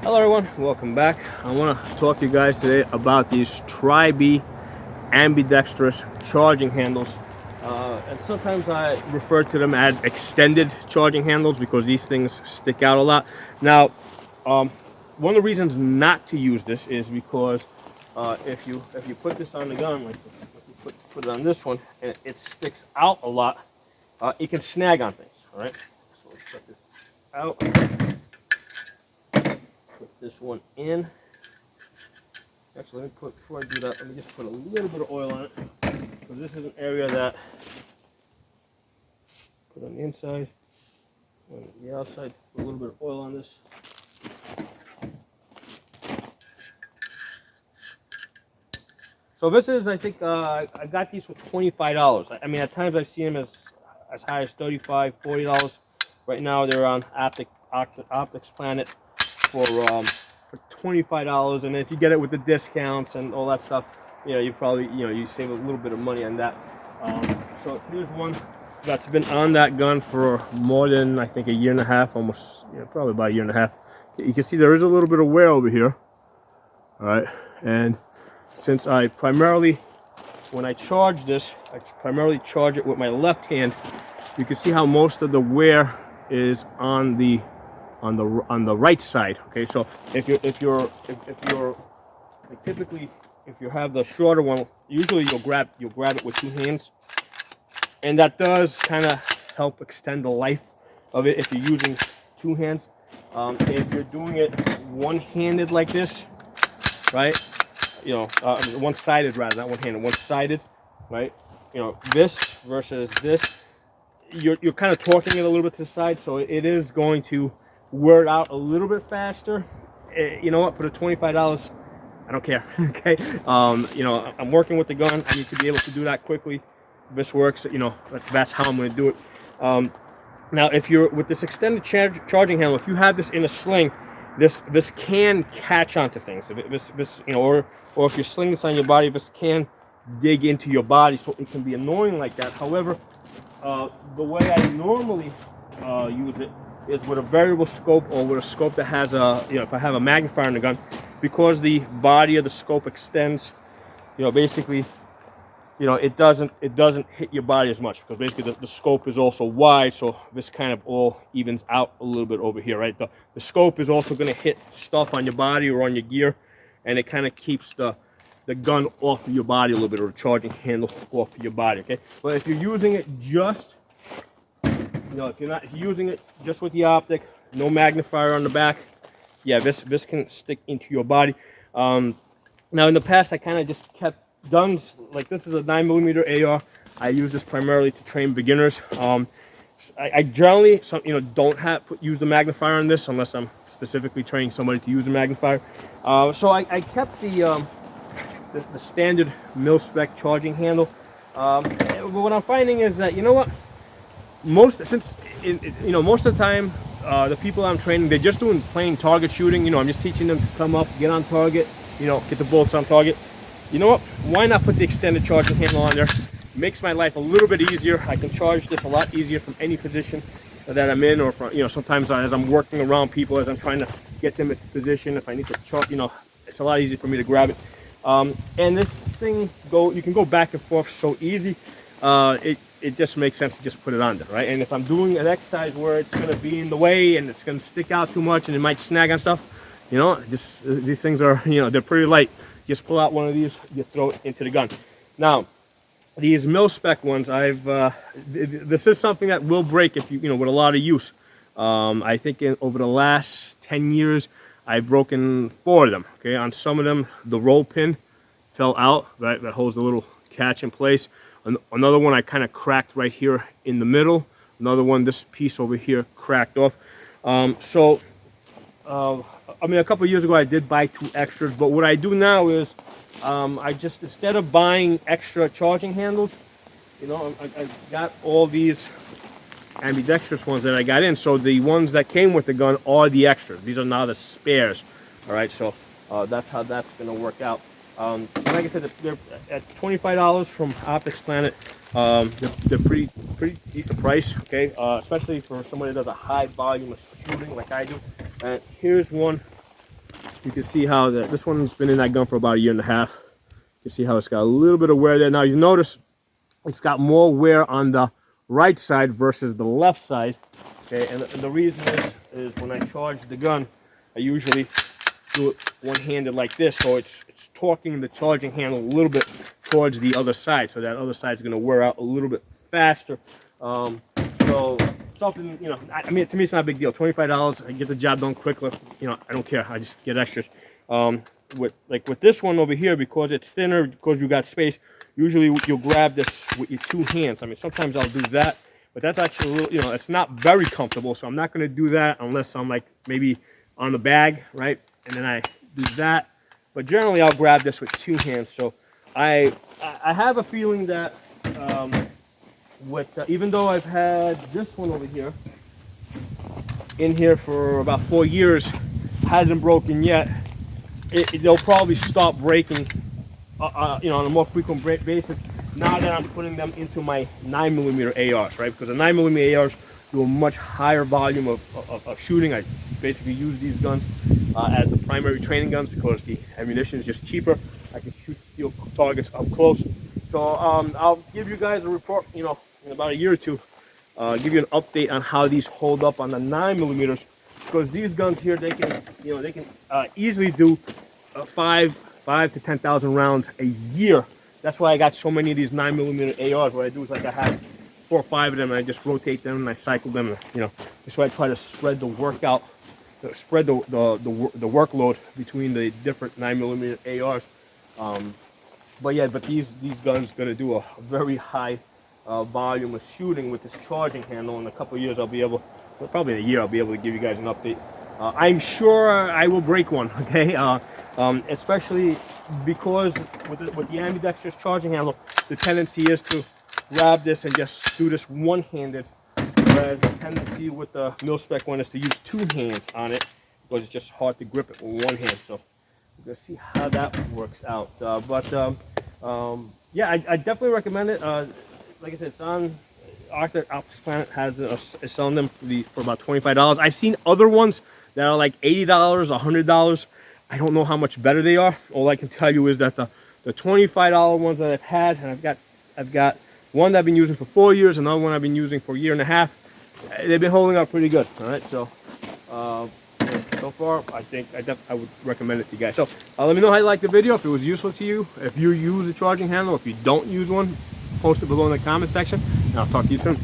Hello everyone, welcome back. I want to talk to you guys today about these Trybe ambidextrous charging handles. And sometimes I refer to them as extended charging handles because these things stick out a lot. Now, one of the reasons not to use this is because if you put this on the gun, like if you put it on this one, and it sticks out a lot, it can snag on things. All right, so let's put this out. Put this one in. Actually, let me put, before I do that, let me just put a little bit of oil on it. Because this is an area that, put on the inside, on the outside, put a little bit of oil on this. So this is, I think, I got these for $25. I mean, at times I've seen them as high as $35, $40. Right now they're on Optics Planet for $25, and if you get it with the discounts and all that stuff, you probably you save a little bit of money on that. So here's one that's been on that gun for more than, I think, a year and a half, almost, probably about a year and a half. You can see there is a little bit of wear over here. All right, and since I primarily, when I charge this, I primarily charge it with my left hand. You can see how most of the wear is on the right side. Okay, so if you're like, typically if you have the shorter one, usually you'll grab it with two hands, and that does kind of help extend the life of it if you're using two hands. If you're doing it one-handed like this, right? One-sided rather, not one-handed, one-sided, right? This versus this, you're kind of torquing it a little bit to the side, so it is going to wear it out a little bit faster. You know what? For the $25, I don't care. Okay. I'm working with the gun. I need to be able to do that quickly. This works. That's how I'm going to do it. Now, if you're with this extended charging handle, if you have this in a sling, this can catch onto things. Or if you're slinging this on your body, this can dig into your body, so it can be annoying like that. However, the way I normally use it is with a variable scope, or with a scope that has if I have a magnifier in the gun, because the body of the scope extends, basically, it doesn't hit your body as much, because basically the scope is also wide, so this kind of all evens out a little bit over here, right? The scope is also going to hit stuff on your body or on your gear, and it kind of keeps the gun off of your body a little bit, or the charging handle off of your body, okay? But if you're using it just, if you're using it just with the optic, no magnifier on the back, yeah, this can stick into your body. Now, in the past, I kind of just kept guns, like this is a 9mm AR. I use this primarily to train beginners. I generally, don't use the magnifier on this unless I'm specifically training somebody to use the magnifier. So I kept the standard mil-spec charging handle. But what I'm finding is that, most of the time, the people I'm training, they're just doing plain target shooting. I'm just teaching them to come up, get on target, get the bullets on target. You know what? Why not put the extended charging handle on there? It makes my life a little bit easier. I can charge this a lot easier from any position that I'm in, or from, sometimes as I'm working around people, as I'm trying to get them into position. If I need to charge, it's a lot easier for me to grab it. And this thing, you can go back and forth so easy. It just makes sense to just put it on there, right? And if I'm doing an exercise where it's going to be in the way and it's going to stick out too much and it might snag on stuff, these things are, they're pretty light. Just pull out one of these, you throw it into the gun. Now, these mil-spec ones, this is something that will break if with a lot of use. I think over the last 10 years, I've broken 4 of them. Okay, on some of them, the roll pin fell out, right? That holds the little catch in place. Another one I kind of cracked right here in the middle. Another one, this piece over here, cracked off. A couple of years ago I did buy 2 extras, but what I do now is I just, instead of buying extra charging handles, I got all these ambidextrous ones that I got in. So the ones that came with the gun are the extras. These are now the spares. All right, so that's how that's going to work out. Like I said, they're at $25 from Optics Planet. They're pretty decent price, okay? Especially for somebody that does a high volume of shooting like I do. And here's one you can see how this one's been in that gun for about a year and a half. You can see how it's got a little bit of wear there. Now you notice it's got more wear on the right side versus the left side. Okay, and the reason is when I charge the gun, I usually do it one-handed like this, so it's torquing the charging handle a little bit towards the other side, so that other side's going to wear out a little bit faster. So something, you know, I mean, to me it's not a big deal. $25, I get the job done quicker. You know, I don't care. I just get extras. With this one over here, because it's thinner, because you got space, usually you'll grab this with your two hands. I mean, sometimes I'll do that, but that's actually a little, you know, it's not very comfortable, so I'm not going to do that unless I'm like maybe on the bag, right? And then I do that. But generally, I'll grab this with two hands. So I have a feeling that even though I've had this one over here in here for about 4 years, hasn't broken yet. They'll probably stop breaking, you know, on a more frequent basis now that I'm putting them into my 9mm ARs, right? Because the 9mm ARs do a much higher volume of shooting. I basically use these guns as the primary training guns because the ammunition is just cheaper. I can shoot steel targets up close. So I'll give you guys a report, you know, in about a year or two. Give you an update on how these hold up on the 9mm, because these guns here, they can, you know, they can easily do 5 to 10,000 rounds a year. That's why I got so many of these 9mm ARs. What I do is like I have 4 or 5 of them, and I just rotate them and I cycle them. You know, this way I try to spread the workout, spread the workload between the different 9mm ARs. But yeah, but these guns gonna do a very high volume of shooting with this charging handle. In a couple of years, I'll be able, well, probably in a year, I'll be able to give you guys an update. I'm sure I will break one, okay? Especially because with the ambidextrous charging handle, the tendency is to grab this and just do this one-handed, whereas the tendency with the mil-spec one is to use 2 hands on it because it's just hard to grip it with 1 hand. So we're gonna see how that works out. Yeah, I definitely recommend it. Like I said, it's on Optics Planet is selling them for about $25. I've seen other ones that are like $80, $100. I don't know how much better they are. All I can tell you is that the $25 ones that I've had, and I've got one that I've been using for 4 years, another one I've been using for a year and a half. They've been holding up pretty good. All right, so so far I would recommend it to you guys. So let me know how you like the video, if it was useful to you, if you use a charging handle, if you don't use one, post it below in the comment section, and I'll talk to you soon.